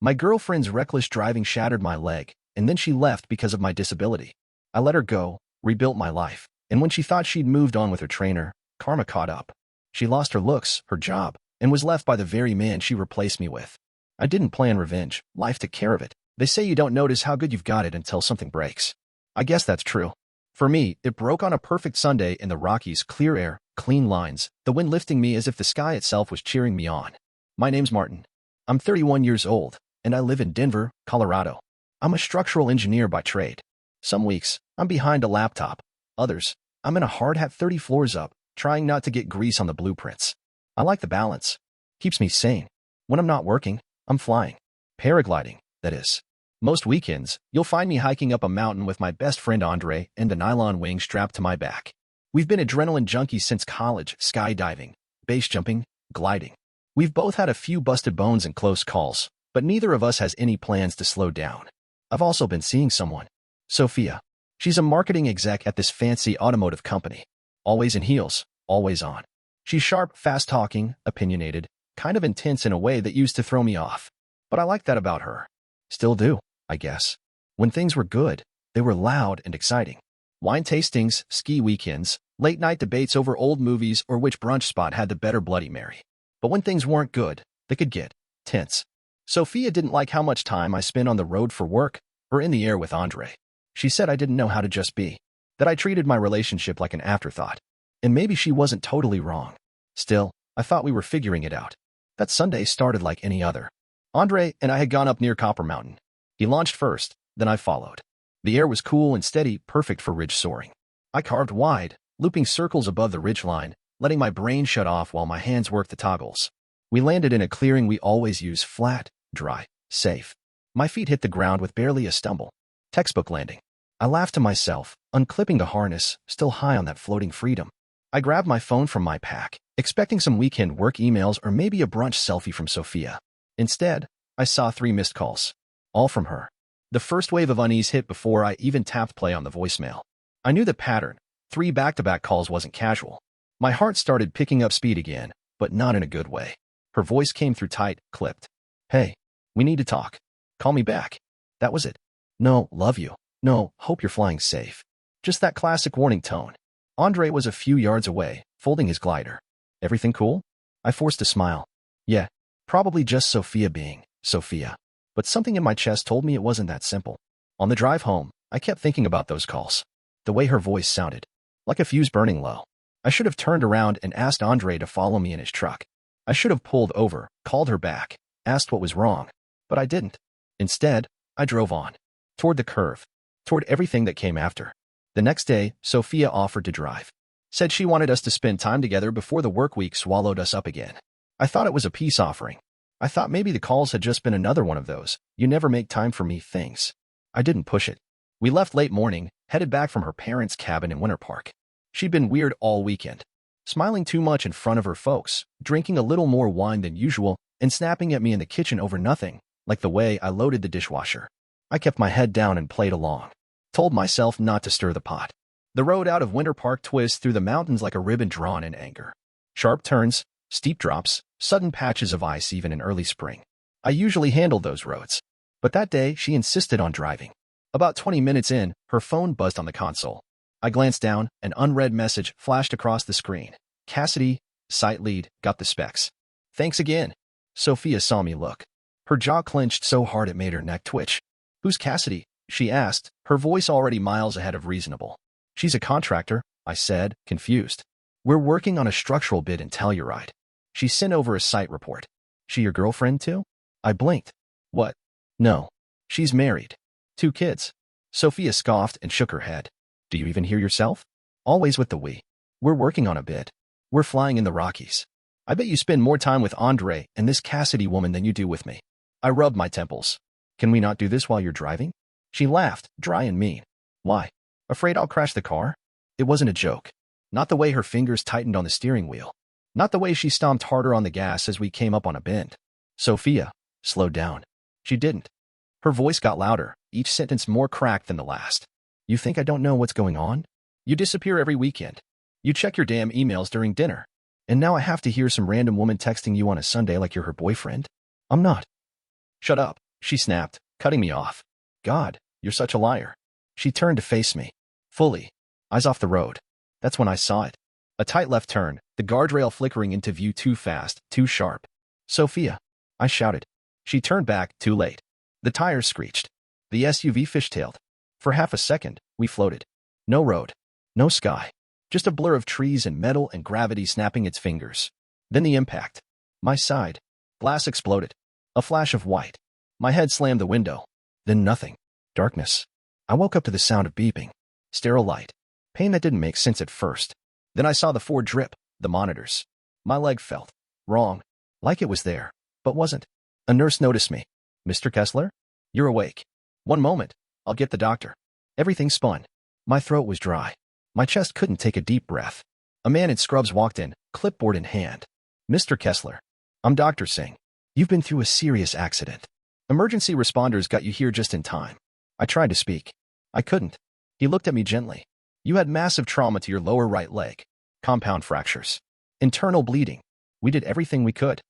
My girlfriend's reckless driving shattered my leg, and then she left because of my disability. I let her go, rebuilt my life, and when she thought she'd moved on with her trainer, karma caught up. She lost her looks, her job, and was left by the very man she replaced me with. I didn't plan revenge, life took care of it. They say you don't notice how good you've got it until something breaks. I guess that's true. For me, it broke on a perfect Sunday in the Rockies, clear air, clean lines, the wind lifting me as if the sky itself was cheering me on. My name's Martin. I'm 31 years old, and I live in Denver, Colorado. I'm a structural engineer by trade. Some weeks, I'm behind a laptop. Others, I'm in a hard hat 30 floors up, trying not to get grease on the blueprints. I like the balance. Keeps me sane. When I'm not working, I'm flying. Paragliding, that is. Most weekends, you'll find me hiking up a mountain with my best friend Andre and a nylon wing strapped to my back. We've been adrenaline junkies since college, skydiving, base jumping, gliding. We've both had a few busted bones and close calls, but neither of us has any plans to slow down. I've also been seeing someone. Sophia. She's a marketing exec at this fancy automotive company. Always in heels, always on. She's sharp, fast-talking, opinionated, kind of intense in a way that used to throw me off. But I like that about her. Still do, I guess. When things were good, they were loud and exciting. Wine tastings, ski weekends, late-night debates over old movies or which brunch spot had the better Bloody Mary. But when things weren't good, they could get tense. Sophia didn't like how much time I spent on the road for work or in the air with Andre. She said I didn't know how to just be, that I treated my relationship like an afterthought. And maybe she wasn't totally wrong. Still, I thought we were figuring it out. That Sunday started like any other. Andre and I had gone up near Copper Mountain. He launched first, then I followed. The air was cool and steady, perfect for ridge soaring. I carved wide, looping circles above the ridge line, letting my brain shut off while my hands worked the toggles. We landed in a clearing we always use, flat, dry, safe. My feet hit the ground with barely a stumble. Textbook landing. I laughed to myself, unclipping the harness, still high on that floating freedom. I grabbed my phone from my pack, expecting some weekend work emails or maybe a brunch selfie from Sophia. Instead, I saw 3 missed calls. All from her. The first wave of unease hit before I even tapped play on the voicemail. I knew the pattern. 3 back-to-back calls wasn't casual. My heart started picking up speed again, but not in a good way. Her voice came through tight, clipped. Hey, we need to talk. Call me back. That was it. No, love you. No, hope you're flying safe. Just that classic warning tone. Andre was a few yards away, folding his glider. Everything cool? I forced a smile. Yeah, probably just Sophia being Sophia. But something in my chest told me it wasn't that simple. On the drive home, I kept thinking about those calls. The way her voice sounded. Like a fuse burning low. I should have turned around and asked Andre to follow me in his truck. I should have pulled over, called her back, asked what was wrong. But I didn't. Instead, I drove on. Toward the curve. Toward everything that came after. The next day, Sophia offered to drive. Said she wanted us to spend time together before the work week swallowed us up again. I thought it was a peace offering. I thought maybe the calls had just been another one of those, you never make time for me things. I didn't push it. We left late morning, headed back from her parents' cabin in Winter Park. She'd been weird all weekend. Smiling too much in front of her folks, drinking a little more wine than usual, and snapping at me in the kitchen over nothing, like the way I loaded the dishwasher. I kept my head down and played along. Told myself not to stir the pot. The road out of Winter Park twists through the mountains like a ribbon drawn in anger. Sharp turns, steep drops, sudden patches of ice even in early spring. I usually handled those roads. But that day, she insisted on driving. About 20 minutes in, her phone buzzed on the console. I glanced down, an unread message flashed across the screen. Cassidy, site lead, got the specs. Thanks again. Sophia saw me look. Her jaw clenched so hard it made her neck twitch. Who's Cassidy? She asked, her voice already miles ahead of reasonable. She's a contractor, I said, confused. We're working on a structural bid in Telluride. She sent over a site report. She your girlfriend too? I blinked. What? No. She's married. 2 kids. Sophia scoffed and shook her head. Do you even hear yourself? Always with the we. We're working on a bid. We're flying in the Rockies. I bet you spend more time with Andre and this Cassidy woman than you do with me. I rubbed my temples. Can we not do this while you're driving? She laughed, dry and mean. Why? Afraid I'll crash the car? It wasn't a joke. Not the way her fingers tightened on the steering wheel. Not the way she stomped harder on the gas as we came up on a bend. Sophia slowed down. She didn't. Her voice got louder, each sentence more cracked than the last. You think I don't know what's going on? You disappear every weekend. You check your damn emails during dinner. And now I have to hear some random woman texting you on a Sunday like you're her boyfriend? I'm not. Shut up. she snapped, cutting me off. God, you're such a liar. She turned to face me. Fully. Eyes off the road. That's when I saw it. A tight left turn, the guardrail flickering into view too fast, too sharp. Sophia, I shouted. She turned back, too late. The tires screeched. The SUV fishtailed. For half a second, we floated. No road. No sky. Just a blur of trees and metal and gravity snapping its fingers. Then the impact. My side. Glass exploded. A flash of white. My head slammed the window. Then nothing. Darkness. I woke up to the sound of beeping. Sterile light. Pain that didn't make sense at first. Then I saw the Ford drip, the monitors. My leg felt wrong. Like it was there, but wasn't. A nurse noticed me. Mr. Kessler? You're awake. One moment. I'll get the doctor. Everything spun. My throat was dry. My chest couldn't take a deep breath. A man in scrubs walked in, clipboard in hand. Mr. Kessler. I'm Dr. Singh. You've been through a serious accident. Emergency responders got you here just in time. I tried to speak. I couldn't. He looked at me gently. You had massive trauma to your lower right leg. Compound fractures. Internal bleeding. We did everything we could.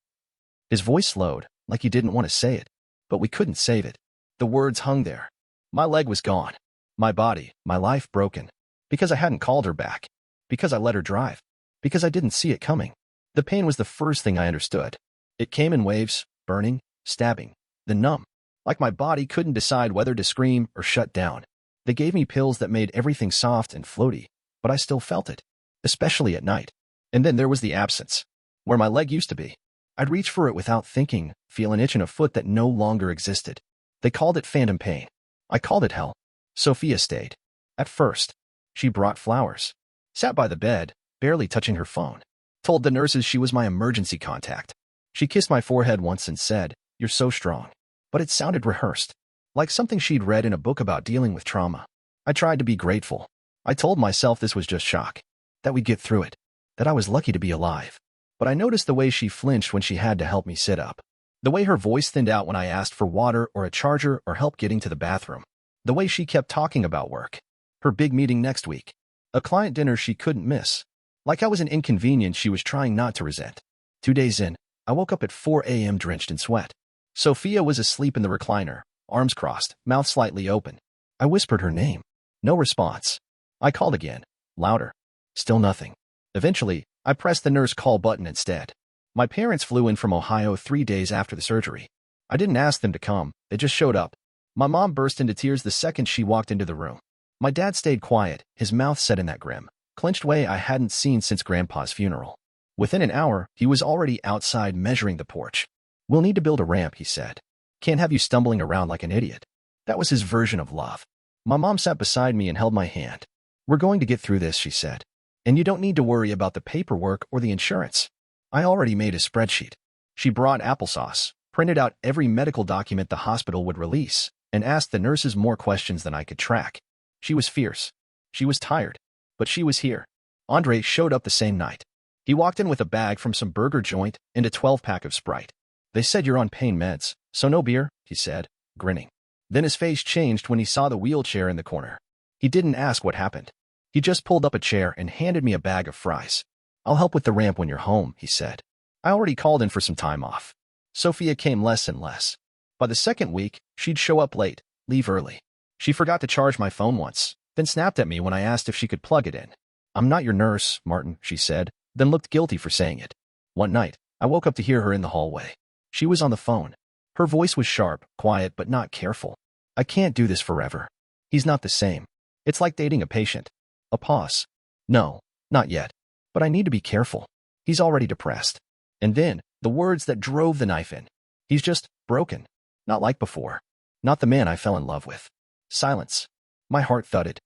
His voice slowed, like he didn't want to say it. But we couldn't save it. The words hung there. My leg was gone. My body, my life broken. Because I hadn't called her back. Because I let her drive. Because I didn't see it coming. The pain was the first thing I understood. It came in waves, burning, stabbing, then numb. Like my body couldn't decide whether to scream or shut down. They gave me pills that made everything soft and floaty, but I still felt it. Especially at night. And then there was the absence. Where my leg used to be. I'd reach for it without thinking, feel an itch in a foot that no longer existed. They called it phantom pain. I called it hell. Sophia stayed. At first. She brought flowers. Sat by the bed, barely touching her phone. Told the nurses she was my emergency contact. She kissed my forehead once and said, "You're so strong." But it sounded rehearsed. Like something she'd read in a book about dealing with trauma. I tried to be grateful. I told myself this was just shock. That we'd get through it. That I was lucky to be alive. But I noticed the way she flinched when she had to help me sit up. The way her voice thinned out when I asked for water or a charger or help getting to the bathroom. The way she kept talking about work. Her big meeting next week. A client dinner she couldn't miss. Like I was an inconvenience she was trying not to resent. 2 days in, I woke up at 4 a.m. drenched in sweat. Sophia was asleep in the recliner, arms crossed, mouth slightly open. I whispered her name. No response. I called again, louder. Still nothing. Eventually, I pressed the nurse call button instead. My parents flew in from Ohio 3 days after the surgery. I didn't ask them to come, they just showed up. My mom burst into tears the second she walked into the room. My dad stayed quiet, his mouth set in that grim, clenched way I hadn't seen since Grandpa's funeral. Within an hour, he was already outside measuring the porch. "We'll need to build a ramp," he said. "Can't have you stumbling around like an idiot." That was his version of love. My mom sat beside me and held my hand. "We're going to get through this," she said. "And you don't need to worry about the paperwork or the insurance. I already made a spreadsheet." She brought applesauce, printed out every medical document the hospital would release, and asked the nurses more questions than I could track. She was fierce. She was tired. But she was here. Andre showed up the same night. He walked in with a bag from some burger joint and a 12-pack of Sprite. "They said you're on pain meds, so no beer," he said, grinning. Then his face changed when he saw the wheelchair in the corner. He didn't ask what happened. He just pulled up a chair and handed me a bag of fries. "I'll help with the ramp when you're home," he said. I already called in for some time off. Sophia came less and less. By the second week, she'd show up late, leave early. She forgot to charge my phone once, then snapped at me when I asked if she could plug it in. "I'm not your nurse, Martin," she said, then looked guilty for saying it. One night, I woke up to hear her in the hallway. She was on the phone. Her voice was sharp, quiet, but not careful. "I can't do this forever. He's not the same. It's like dating a patient." A pause. "No, not yet. But I need to be careful. He's already depressed." And then, the words that drove the knife in. "He's just broken. Not like before. Not the man I fell in love with." Silence. My heart thudded.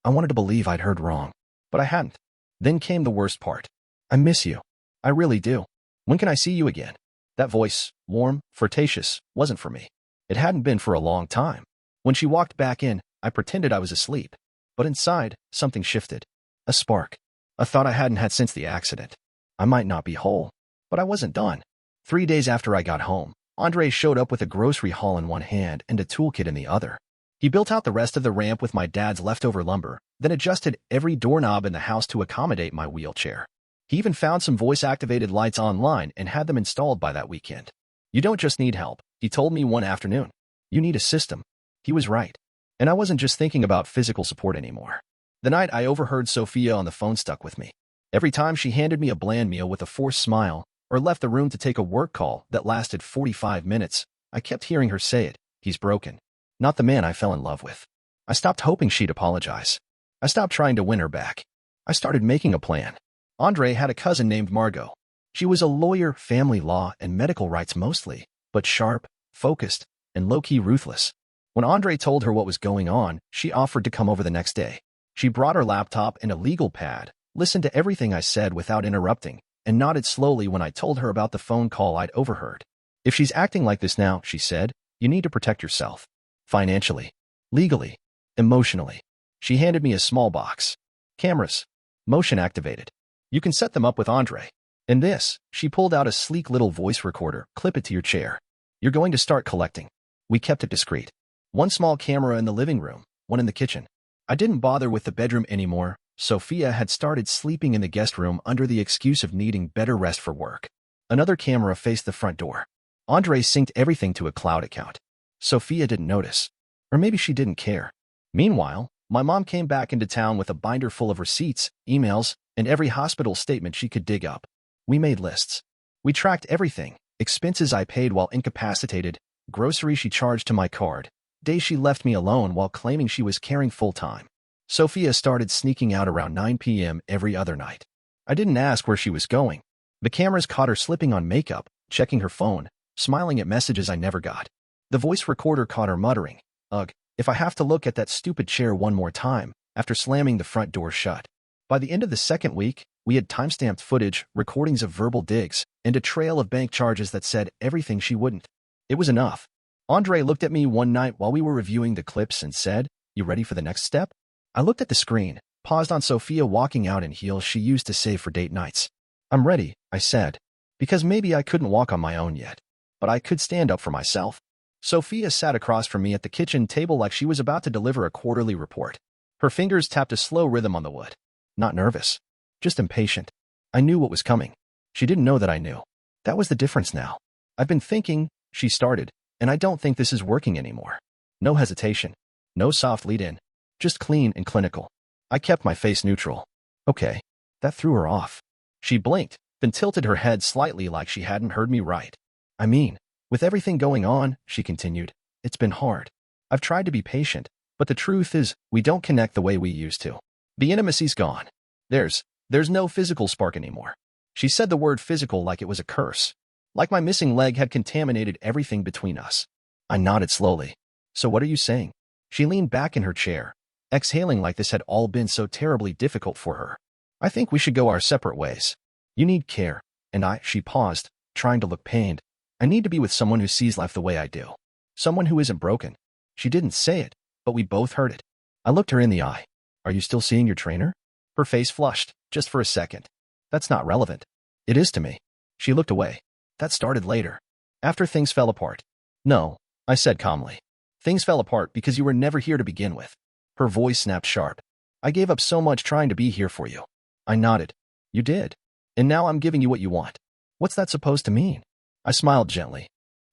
I wanted to believe I'd heard wrong, but I hadn't. Then came the worst part. "I miss you. I really do. When can I see you again?" That voice, warm, flirtatious, wasn't for me. It hadn't been for a long time. When she walked back in, I pretended I was asleep. But inside, something shifted. A spark. A thought I hadn't had since the accident. I might not be whole, but I wasn't done. 3 days after I got home, Andre showed up with a grocery haul in one hand and a toolkit in the other. He built out the rest of the ramp with my dad's leftover lumber, then adjusted every doorknob in the house to accommodate my wheelchair. He even found some voice-activated lights online and had them installed by that weekend. "You don't just need help," he told me one afternoon. You need a system. He was right. And I wasn't just thinking about physical support anymore. The night I overheard Sophia on the phone stuck with me. Every time she handed me a bland meal with a forced smile, or left the room to take a work call that lasted 45 minutes, I kept hearing her say it. He's broken. Not the man I fell in love with. I stopped hoping she'd apologize. I stopped trying to win her back. I started making a plan. Andre had a cousin named Margot. She was a lawyer, family law, and medical rights mostly, but sharp, focused, and low-key ruthless. When Andre told her what was going on, she offered to come over the next day. She brought her laptop and a legal pad, listened to everything I said without interrupting, and nodded slowly when I told her about the phone call I'd overheard. If she's acting like this now, she said, you need to protect yourself. Financially, legally, emotionally. She handed me a small box. Cameras. Motion activated. You can set them up with Andre. And this, she pulled out a sleek little voice recorder. Clip it to your chair. You're going to start collecting. We kept it discreet. One small camera in the living room, one in the kitchen. I didn't bother with the bedroom anymore. Sophia had started sleeping in the guest room under the excuse of needing better rest for work. Another camera faced the front door. Andre synced everything to a cloud account. Sophia didn't notice. Or maybe she didn't care. Meanwhile, my mom came back into town with a binder full of receipts, emails, and every hospital statement she could dig up. We made lists. We tracked everything, expenses I paid while incapacitated, groceries she charged to my card, days she left me alone while claiming she was caring full-time. Sophia started sneaking out around 9 p.m. every other night. I didn't ask where she was going. The cameras caught her slipping on makeup, checking her phone, smiling at messages I never got. The voice recorder caught her muttering, "Ugh, if I have to look at that stupid chair one more time," after slamming the front door shut. By the end of the second week, we had timestamped footage, recordings of verbal digs, and a trail of bank charges that said everything she wouldn't. It was enough. Andre looked at me one night while we were reviewing the clips and said, "You ready for the next step?" I looked at the screen, paused on Sophia walking out in heels she used to save for date nights. "I'm ready," I said, because maybe I couldn't walk on my own yet, but I could stand up for myself. Sophia sat across from me at the kitchen table like she was about to deliver a quarterly report. Her fingers tapped a slow rhythm on the wood. Not nervous, just impatient. I knew what was coming. She didn't know that I knew. That was the difference now. "I've been thinking," she started, "and I don't think this is working anymore." No hesitation. No soft lead-in. Just clean and clinical. I kept my face neutral. Okay. That threw her off. She blinked, then tilted her head slightly like she hadn't heard me right. "I mean, with everything going on," she continued, "it's been hard. I've tried to be patient, but the truth is, we don't connect the way we used to. The intimacy's gone. There's no physical spark anymore." She said the word physical like it was a curse. Like my missing leg had contaminated everything between us. I nodded slowly. "So what are you saying?" She leaned back in her chair, exhaling like this had all been so terribly difficult for her. "I think we should go our separate ways. You need care, and she paused, trying to look pained. "I need to be with someone who sees life the way I do. Someone who isn't broken." She didn't say it, but we both heard it. I looked her in the eye. "Are you still seeing your trainer?" Her face flushed, just for a second. "That's not relevant." "It is to me." She looked away. "That started later. After things fell apart." "No," I said calmly. "Things fell apart because you were never here to begin with." Her voice snapped sharp. "I gave up so much trying to be here for you." I nodded. "You did. And now I'm giving you what you want. What's that supposed to mean?" I smiled gently.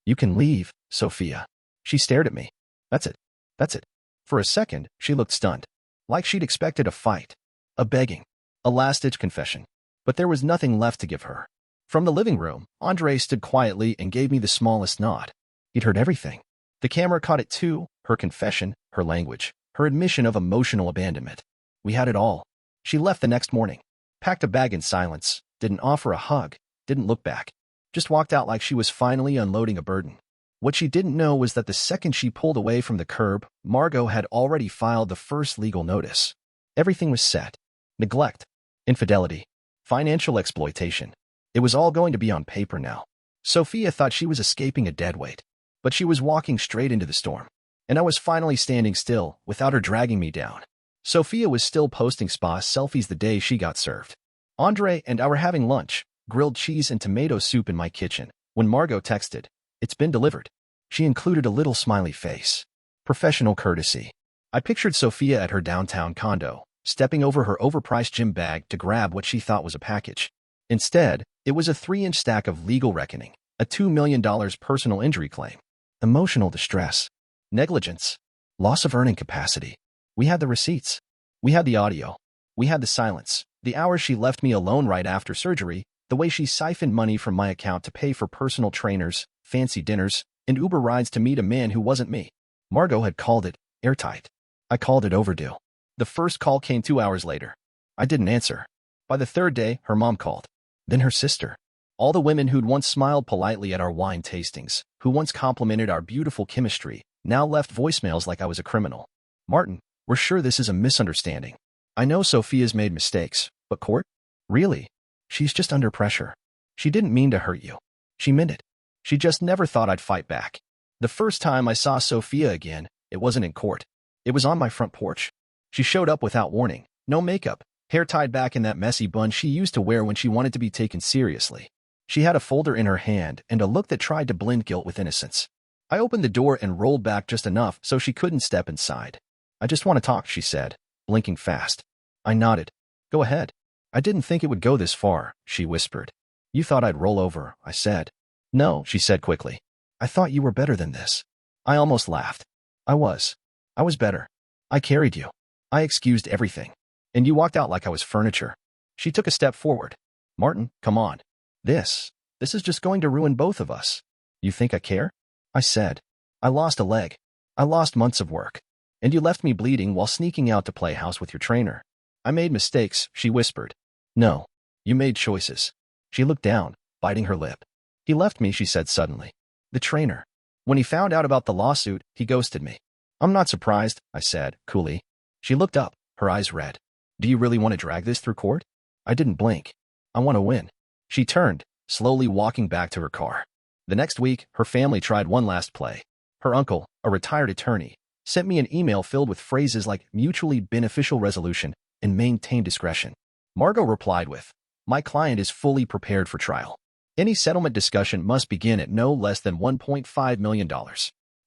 "You can leave, Sophia." She stared at me. That's it. That's it." For a second, she looked stunned. Like she'd expected a fight. A begging. A last-ditch confession. But there was nothing left to give her. From the living room, Andre stood quietly and gave me the smallest nod. He'd heard everything. The camera caught it too, her confession, her language, her admission of emotional abandonment. We had it all. She left the next morning. Packed a bag in silence, didn't offer a hug, didn't look back. Just walked out like she was finally unloading a burden. What she didn't know was that the second she pulled away from the curb, Margot had already filed the first legal notice. Everything was set. Neglect. Infidelity. Financial exploitation. It was all going to be on paper now. Sophia thought she was escaping a deadweight. But she was walking straight into the storm. And I was finally standing still, without her dragging me down. Sophia was still posting spa selfies the day she got served. Andre and I were having lunch, grilled cheese and tomato soup in my kitchen, when Margot texted, "It's been delivered." She included a little smiley face. Professional courtesy. I pictured Sophia at her downtown condo, stepping over her overpriced gym bag to grab what she thought was a package. Instead, it was a 3-inch stack of legal reckoning, a $2 million personal injury claim. Emotional distress. Negligence. Loss of earning capacity. We had the receipts. We had the audio. We had the silence. The hours she left me alone right after surgery, the way she siphoned money from my account to pay for personal trainers, fancy dinners, and Uber rides to meet a man who wasn't me. Margot had called it airtight. I called it overdue. The first call came 2 hours later. I didn't answer. By the third day, her mom called. Then her sister. All the women who'd once smiled politely at our wine tastings, who once complimented our beautiful chemistry, now left voicemails like I was a criminal. Martin, we're sure this is a misunderstanding. I know Sophia's made mistakes, but court? Really? She's just under pressure. She didn't mean to hurt you. She meant it. She just never thought I'd fight back. The first time I saw Sophia again, it wasn't in court. It was on my front porch. She showed up without warning. No makeup, hair tied back in that messy bun she used to wear when she wanted to be taken seriously. She had a folder in her hand and a look that tried to blend guilt with innocence. I opened the door and rolled back just enough so she couldn't step inside. I just want to talk, she said, blinking fast. I nodded. Go ahead. I didn't think it would go this far, she whispered. You thought I'd roll over, I said. No, she said quickly. I thought you were better than this. I almost laughed. I was. I was better. I carried you. I excused everything. And you walked out like I was furniture. She took a step forward. Martin, come on. This is just going to ruin both of us. You think I care? I said. I lost a leg. I lost months of work. And you left me bleeding while sneaking out to play house with your trainer. I made mistakes, she whispered. No. You made choices. She looked down, biting her lip. He left me, she said suddenly. The trainer. When he found out about the lawsuit, he ghosted me. I'm not surprised, I said, coolly. She looked up, her eyes red. Do you really want to drag this through court? I didn't blink. I want to win. She turned, slowly walking back to her car. The next week, her family tried one last play. Her uncle, a retired attorney, sent me an email filled with phrases like mutually beneficial resolution and maintain discretion. Margot replied with, my client is fully prepared for trial. Any settlement discussion must begin at no less than $1.5 million.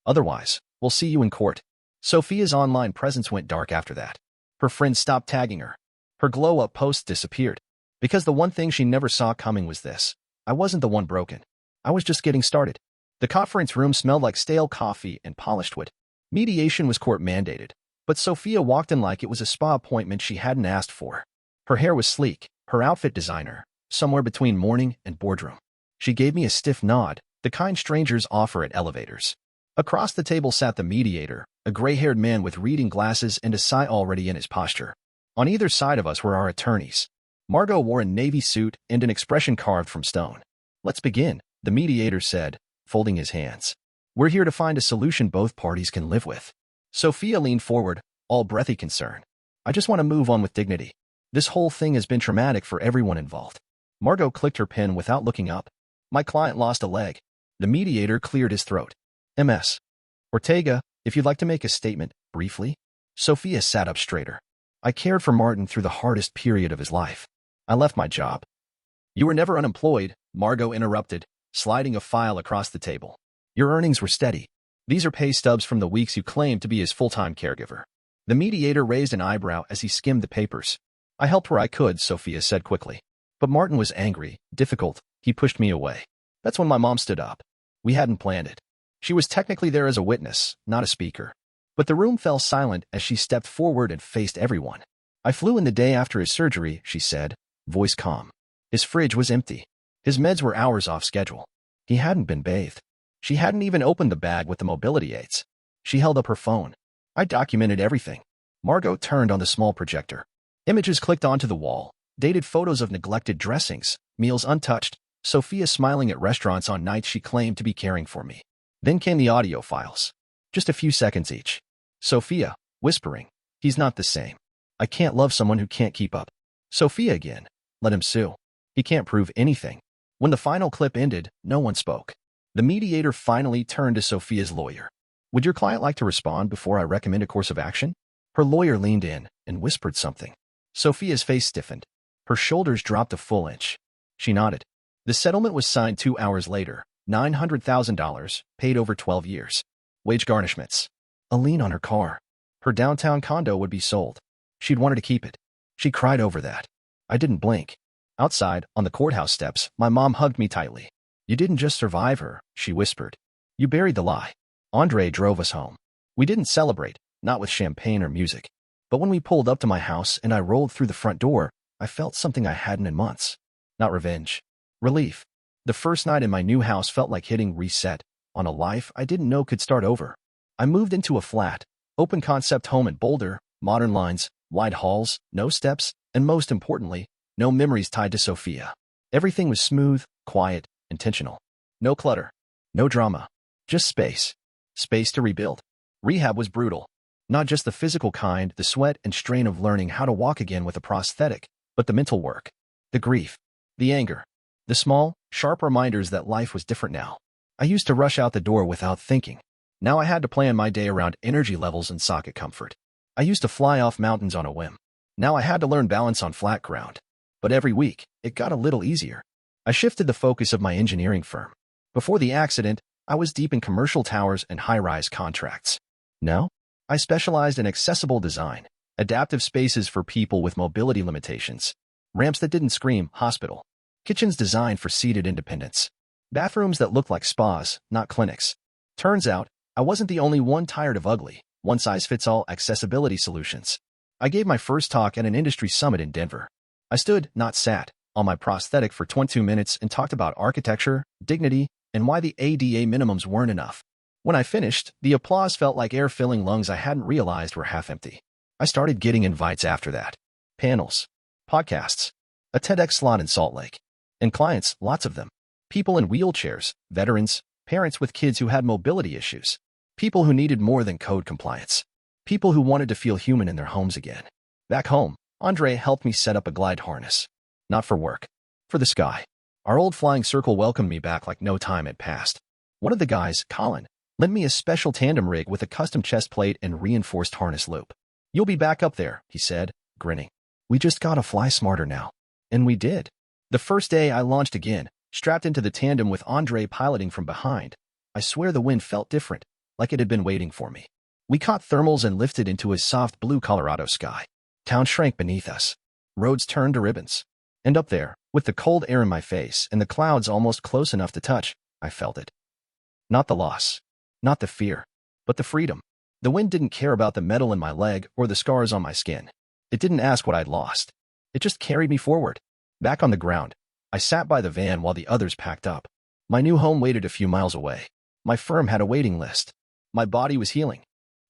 Otherwise, we'll see you in court. Sophia's online presence went dark after that. Her friends stopped tagging her. Her glow-up posts disappeared. Because the one thing she never saw coming was this. I wasn't the one broken. I was just getting started. The conference room smelled like stale coffee and polished wood. Mediation was court-mandated, but Sophia walked in like it was a spa appointment she hadn't asked for. Her hair was sleek, her outfit designer, somewhere between morning and boardroom. She gave me a stiff nod, the kind strangers offer at elevators. Across the table sat the mediator, a gray-haired man with reading glasses and a sigh already in his posture. On either side of us were our attorneys. Margot wore a navy suit and an expression carved from stone. Let's begin, the mediator said, folding his hands. We're here to find a solution both parties can live with. Sophia leaned forward, all breathy concern. I just want to move on with dignity. This whole thing has been traumatic for everyone involved. Margot clicked her pen without looking up. My client lost a leg. The mediator cleared his throat. MS. Ortega, if you'd like to make a statement, briefly. Sophia sat up straighter. I cared for Martin through the hardest period of his life. I left my job. You were never unemployed, Margot interrupted, sliding a file across the table. Your earnings were steady. These are pay stubs from the weeks you claimed to be his full-time caregiver. The mediator raised an eyebrow as he skimmed the papers. I helped where I could, Sophia said quickly. But Martin was angry, difficult. He pushed me away. That's when my mom stood up. We hadn't planned it. She was technically there as a witness, not a speaker. But the room fell silent as she stepped forward and faced everyone. I flew in the day after his surgery, she said, voice calm. His fridge was empty. His meds were hours off schedule. He hadn't been bathed. She hadn't even opened the bag with the mobility aids. She held up her phone. I documented everything. Margot turned on the small projector. Images clicked onto the wall, dated photos of neglected dressings, meals untouched, Sophia smiling at restaurants on nights she claimed to be caring for me. Then came the audio files. Just a few seconds each. Sophia, whispering, he's not the same. I can't love someone who can't keep up. Sophia again. Let him sue. He can't prove anything. When the final clip ended, no one spoke. The mediator finally turned to Sophia's lawyer. Would your client like to respond before I recommend a course of action? Her lawyer leaned in and whispered something. Sophia's face stiffened. Her shoulders dropped a full inch. She nodded. The settlement was signed 2 hours later, $900,000, paid over 12 years. Wage garnishments. A lien on her car. Her downtown condo would be sold. She'd wanted to keep it. She cried over that. I didn't blink. Outside, on the courthouse steps, my mom hugged me tightly. You didn't just survive her, she whispered. You buried the lie. Andre drove us home. We didn't celebrate, not with champagne or music. But when we pulled up to my house and I rolled through the front door, I felt something I hadn't in months. Not revenge. Relief. The first night in my new house felt like hitting reset on a life I didn't know could start over. I moved into a flat, open-concept home in Boulder, modern lines, wide halls, no steps, and most importantly, no memories tied to Sophia. Everything was smooth, quiet, intentional. No clutter. No drama. Just space. Space to rebuild. Rehab was brutal. Not just the physical kind, the sweat and strain of learning how to walk again with a prosthetic, but the mental work. The grief. The anger. The small, sharp reminders that life was different now. I used to rush out the door without thinking. Now I had to plan my day around energy levels and socket comfort. I used to fly off mountains on a whim. Now I had to learn balance on flat ground. But every week, it got a little easier. I shifted the focus of my engineering firm. Before the accident, I was deep in commercial towers and high-rise contracts. Now, I specialized in accessible design, adaptive spaces for people with mobility limitations, ramps that didn't scream hospital, kitchens designed for seated independence, bathrooms that looked like spas, not clinics. Turns out, I wasn't the only one tired of ugly, one-size-fits-all accessibility solutions. I gave my first talk at an industry summit in Denver. I stood, not sat, on my prosthetic for 22 minutes and talked about architecture, dignity, and why the ADA minimums weren't enough. When I finished, the applause felt like air filling lungs I hadn't realized were half empty. I started getting invites after that. Panels, podcasts, a TEDx slot in Salt Lake. And clients, lots of them. People in wheelchairs, veterans, parents with kids who had mobility issues. People who needed more than code compliance. People who wanted to feel human in their homes again. Back home, Andre helped me set up a glide harness. Not for work. For the sky. Our old flying circle welcomed me back like no time had passed. One of the guys, Colin, lent me a special tandem rig with a custom chest plate and reinforced harness loop. "You'll be back up there," he said, grinning. "We just gotta fly smarter now." And we did. The first day I launched again, strapped into the tandem with Andre piloting from behind. I swear the wind felt different, like it had been waiting for me. We caught thermals and lifted into a soft blue Colorado sky. Town shrank beneath us. Roads turned to ribbons. And up there, with the cold air in my face and the clouds almost close enough to touch, I felt it. Not the loss. Not the fear. But the freedom. The wind didn't care about the metal in my leg or the scars on my skin. It didn't ask what I'd lost. It just carried me forward. Back on the ground, I sat by the van while the others packed up. My new home waited a few miles away. My firm had a waiting list. My body was healing.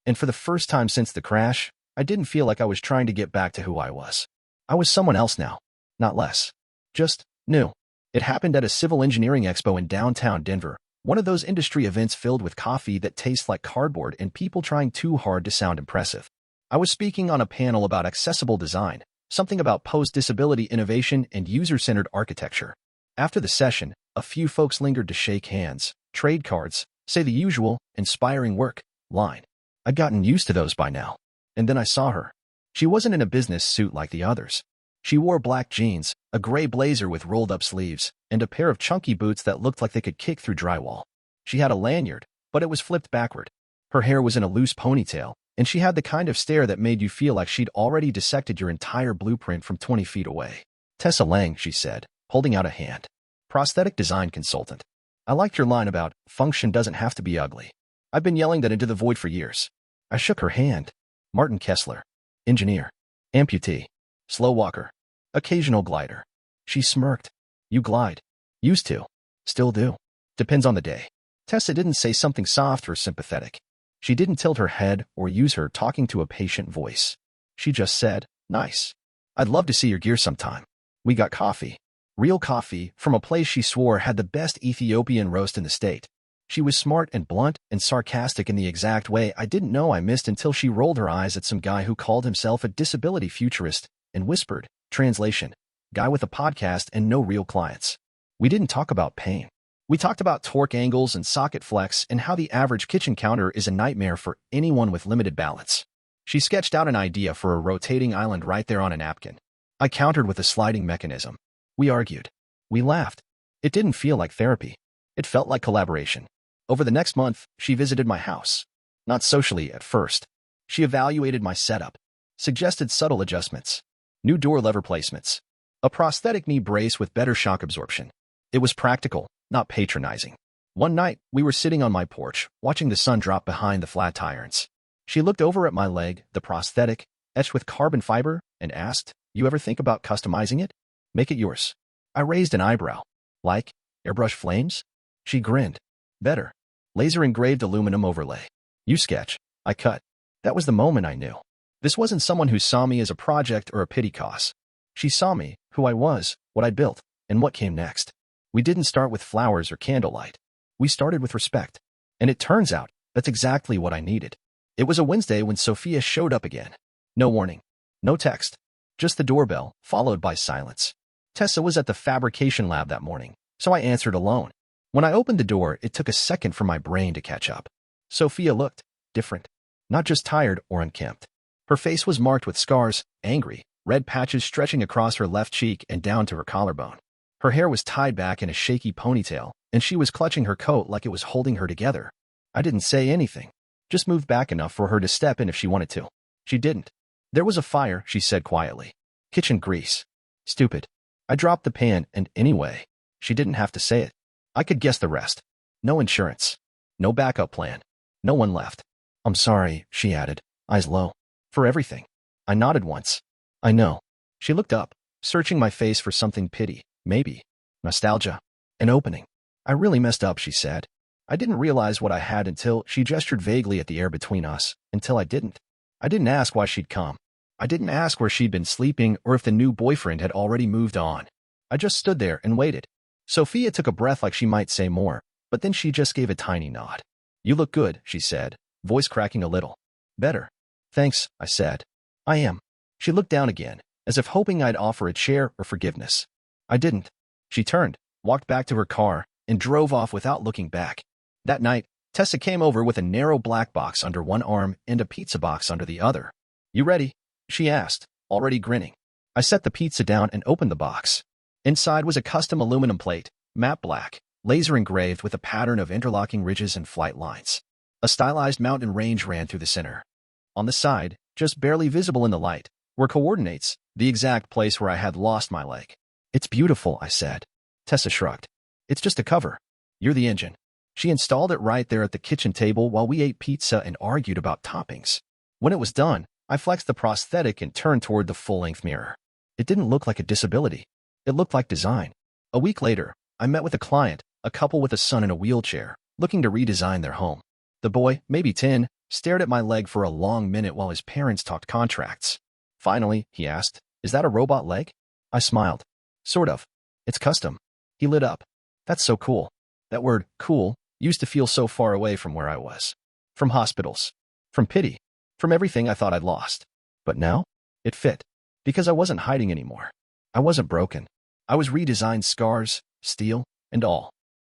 And for the first time since the crash, I didn't feel like I was trying to get back to who I was. I was someone else now. Not less. Just new. It happened at a civil engineering expo in downtown Denver, one of those industry events filled with coffee that tastes like cardboard and people trying too hard to sound impressive. I was speaking on a panel about accessible design, something about post-disability innovation and user-centered architecture. After the session, a few folks lingered to shake hands, trade cards, say the usual, inspiring work, line. I'd gotten used to those by now. And then I saw her. She wasn't in a business suit like the others. She wore black jeans, a gray blazer with rolled-up sleeves, and a pair of chunky boots that looked like they could kick through drywall. She had a lanyard, but it was flipped backward. Her hair was in a loose ponytail, and she had the kind of stare that made you feel like she'd already dissected your entire blueprint from 20 feet away. "Tessa Lang," she said, holding out a hand. "Prosthetic design consultant. I liked your line about, function doesn't have to be ugly. I've been yelling that into the void for years." I shook her hand. "Martin Kessler. Engineer. Amputee. Slow walker. Occasional glider." She smirked. "You glide." "Used to. Still do. Depends on the day." Tessa didn't say something soft or sympathetic. She didn't tilt her head or use her talking to a patient voice. She just said, "Nice. I'd love to see your gear sometime." We got coffee. Real coffee from a place she swore had the best Ethiopian roast in the state. She was smart and blunt and sarcastic in the exact way I didn't know I missed until she rolled her eyes at some guy who called himself a disability futurist and whispered, translation, "Guy with a podcast and no real clients." We didn't talk about pain. We talked about torque angles and socket flex and how the average kitchen counter is a nightmare for anyone with limited balance. She sketched out an idea for a rotating island right there on a napkin. I countered with a sliding mechanism. We argued. We laughed. It didn't feel like therapy. It felt like collaboration. Over the next month, she visited my house. Not socially at first. She evaluated my setup, suggested subtle adjustments, new door lever placements, a prosthetic knee brace with better shock absorption. It was practical, not patronizing. One night, we were sitting on my porch, watching the sun drop behind the flat irons. She looked over at my leg, the prosthetic, etched with carbon fiber, and asked, "You ever think about customizing it? Make it yours." I raised an eyebrow. Like, airbrush flames? She grinned. Better. Laser-engraved aluminum overlay. You sketch. I cut. That was the moment I knew. This wasn't someone who saw me as a project or a pity cause. She saw me, who I was, what I built, and what came next. We didn't start with flowers or candlelight. We started with respect. And it turns out, that's exactly what I needed. It was a Wednesday when Sophia showed up again. No warning. No text. Just the doorbell, followed by silence. Tessa was at the fabrication lab that morning, so I answered alone. When I opened the door, it took a second for my brain to catch up. Sophia looked different. Not just tired or unkempt. Her face was marked with scars, angry, red patches stretching across her left cheek and down to her collarbone. Her hair was tied back in a shaky ponytail, and she was clutching her coat like it was holding her together. I didn't say anything. Just moved back enough for her to step in if she wanted to. She didn't. There was a fire, she said quietly. Kitchen grease. Stupid. I dropped the pan, and anyway, she didn't have to say it. I could guess the rest. No insurance. No backup plan. No one left. I'm sorry, she added, eyes low. For everything. I nodded once. I know. She looked up, searching my face for something pity, maybe. Nostalgia. An opening. I really messed up, she said. I didn't realize what I had until she gestured vaguely at the air between us, until I didn't. I didn't ask why she'd come. I didn't ask where she'd been sleeping or if the new boyfriend had already moved on. I just stood there and waited. Sophia took a breath like she might say more, but then she just gave a tiny nod. You look good, she said, voice cracking a little. Better. Thanks, I said. I am. She looked down again, as if hoping I'd offer a chair or forgiveness. I didn't. She turned, walked back to her car, and drove off without looking back. That night, Tessa came over with a narrow black box under one arm and a pizza box under the other. You ready? She asked, already grinning. I set the pizza down and opened the box. Inside was a custom aluminum plate, matte black, laser engraved with a pattern of interlocking ridges and flight lines. A stylized mountain range ran through the center. On the side, just barely visible in the light, were coordinates, the exact place where I had lost my leg. It's beautiful, I said. Tessa shrugged. It's just a cover. You're the engine. She installed it right there at the kitchen table while we ate pizza and argued about toppings. When it was done, I flexed the prosthetic and turned toward the full-length mirror. It didn't look like a disability. It looked like design. A week later, I met with a client, a couple with a son in a wheelchair, looking to redesign their home. The boy, maybe 10, stared at my leg for a long minute while his parents talked contracts. Finally, he asked, "Is that a robot leg?" I smiled. Sort of. It's custom. He lit up. That's so cool. That word, cool, used to feel so far away from where I was. From hospitals. From pity. From everything I thought I'd lost. But now, it fit. Because I wasn't hiding anymore. I wasn't broken. I was redesigned, scars, steel, and all.